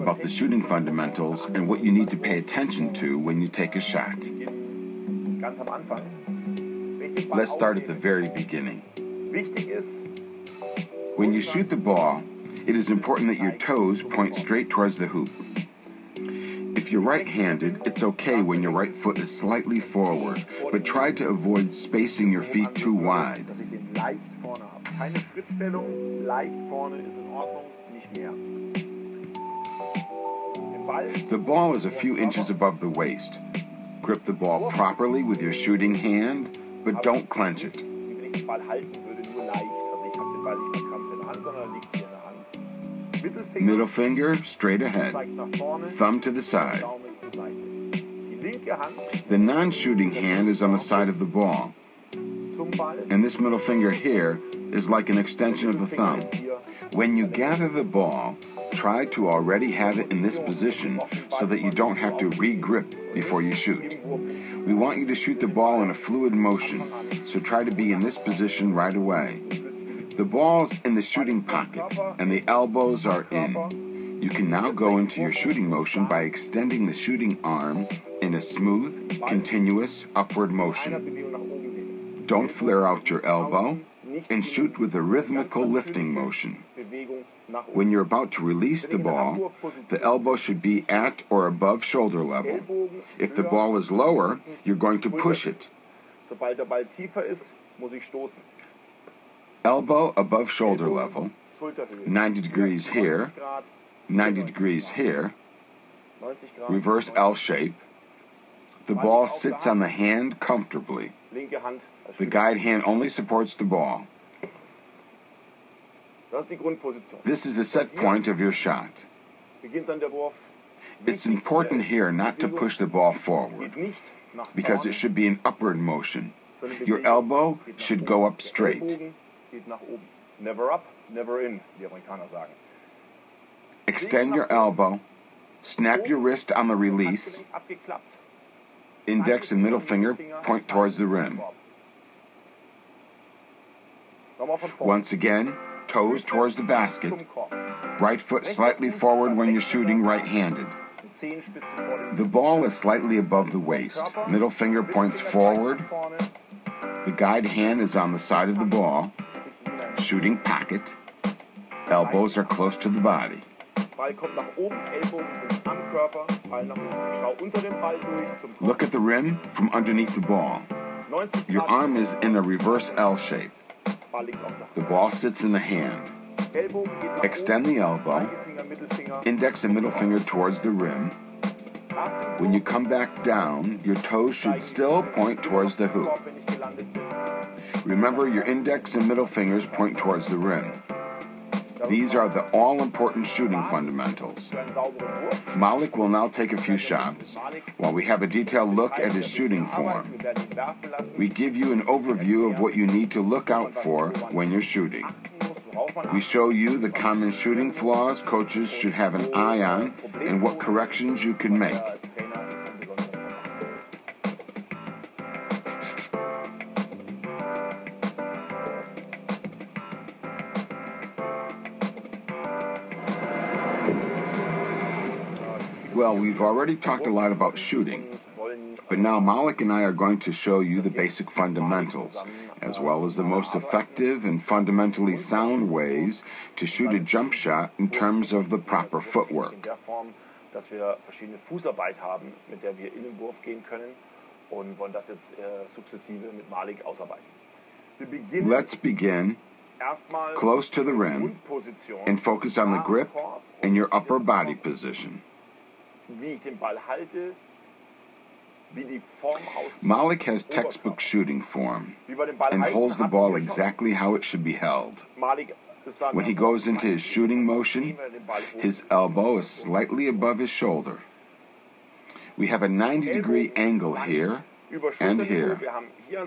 about the shooting fundamentals and what you need to pay attention to when you take a shot. Let's start at the very beginning. When you shoot the ball, it is important that your toes point straight towards the hoop. If you're right-handed, it's okay when your right foot is slightly forward, but try to avoid spacing your feet too wide. The ball is a few inches above the waist. Grip the ball properly with your shooting hand, but don't clench it. Middle finger straight ahead, thumb to the side. The non-shooting hand is on the side of the ball, and this middle finger here is like an extension of the thumb. When you gather the ball, try to already have it in this position so that you don't have to re-grip before you shoot. We want you to shoot the ball in a fluid motion, so try to be in this position right away. The ball's in the shooting pocket, and the elbows are in. You can now go into your shooting motion by extending the shooting arm in a smooth, continuous upward motion. Don't flare out your elbow, and shoot with a rhythmical lifting motion. When you're about to release the ball, the elbow should be at or above shoulder level. If the ball is lower, you're going to push it. Elbow above shoulder level, 90 degrees here, 90 degrees here, reverse L shape. The ball sits on the hand comfortably. The guide hand only supports the ball. This is the set point of your shot. It's important here not to push the ball forward, because it should be an upward motion. Your elbow should go up straight. Never up, never in, die Amerikaner sagen. Extend your elbow, snap your wrist on the release, index and middle finger point towards the rim. Once again, toes towards the basket, right foot slightly forward when you're shooting right-handed. The ball is slightly above the waist, middle finger points forward, the guide hand is on the side of the ball, shooting pocket, elbows are close to the body. Look at the rim from underneath the ball. Your arm is in a reverse L shape. The ball sits in the hand. Extend the elbow, index and middle finger towards the rim. When you come back down, your toes should still point towards the hoop. Remember, your index and middle fingers point towards the rim. These are the all-important shooting fundamentals. Malik will now take a few shots, while we have a detailed look at his shooting form. We give you an overview of what you need to look out for when you're shooting. We show you the common shooting flaws coaches should have an eye on and what corrections you can make. Well, we've already talked a lot about shooting, but now Malik and I are going to show you the basic fundamentals, as well as the most effective and fundamentally sound ways to shoot a jump shot in terms of the proper footwork. Let's begin close to the rim and focus on the grip and your upper body position. Malik has textbook shooting form and holds the ball exactly how it should be held. When he goes into his shooting motion, his elbow is slightly above his shoulder. We have a 90-degree angle here and here.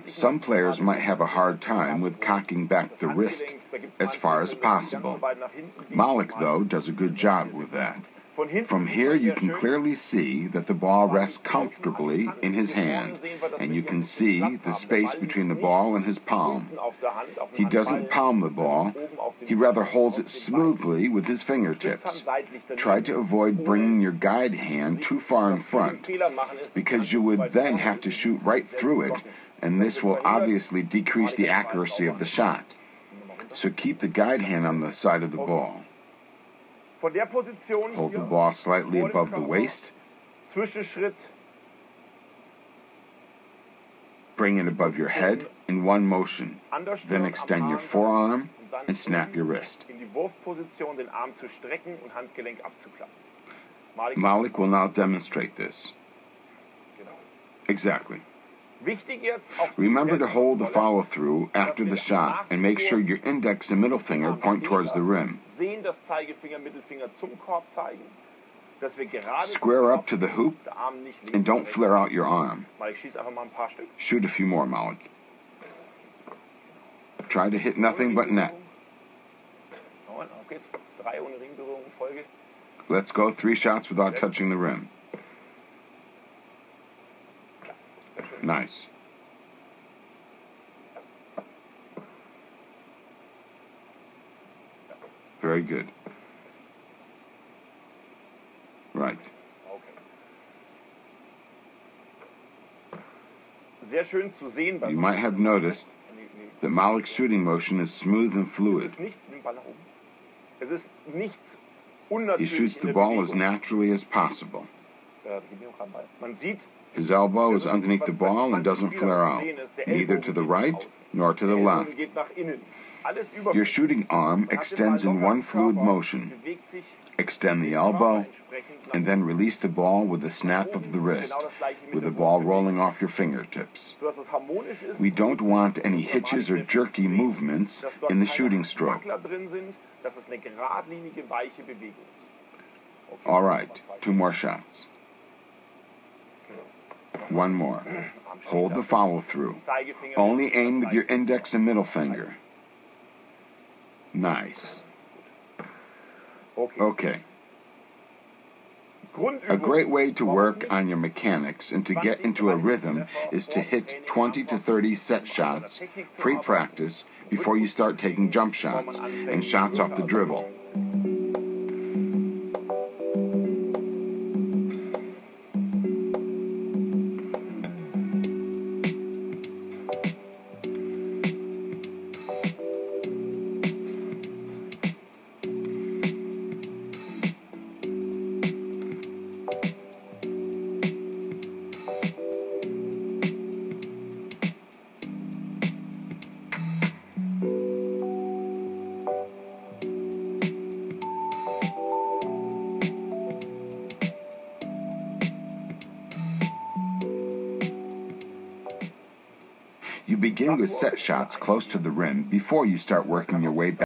Some players might have a hard time with cocking back the wrist as far as possible. Malik, though, does a good job with that. From here, you can clearly see that the ball rests comfortably in his hand, and you can see the space between the ball and his palm. He doesn't palm the ball, he rather holds it smoothly with his fingertips. Try to avoid bringing your guide hand too far in front, because you would then have to shoot right through it, and this will obviously decrease the accuracy of the shot. So keep the guide hand on the side of the ball. Hold the ball slightly above the waist. Bring it above your head in one motion. Then extend your forearm and snap your wrist. Malik will now demonstrate this. Exactly. Remember to hold the follow-through after the shot and make sure your index and middle finger point towards the rim. Square up to the hoop and don't flare out your arm. Shoot a few more, Malik. Try to hit nothing but net. Let's go 3 shots without touching the rim. Nice. Very good. Right. You might have noticed that Malik's shooting motion is smooth and fluid. He shoots the ball as naturally as possible. His elbow is underneath the ball and doesn't flare out, neither to the right nor to the left. Your shooting arm extends in one fluid motion. Extend the elbow, and then release the ball with a snap of the wrist, with the ball rolling off your fingertips. We don't want any hitches or jerky movements in the shooting stroke. All right, 2 more shots. 1 more. Hold the follow-through. Only aim with your index and middle finger. Nice. Okay. A great way to work on your mechanics and to get into a rhythm is to hit 20 to 30 set shots, pre-practice, before you start taking jump shots and shots off the dribble. You begin with set shots close to the rim before you start working your way back.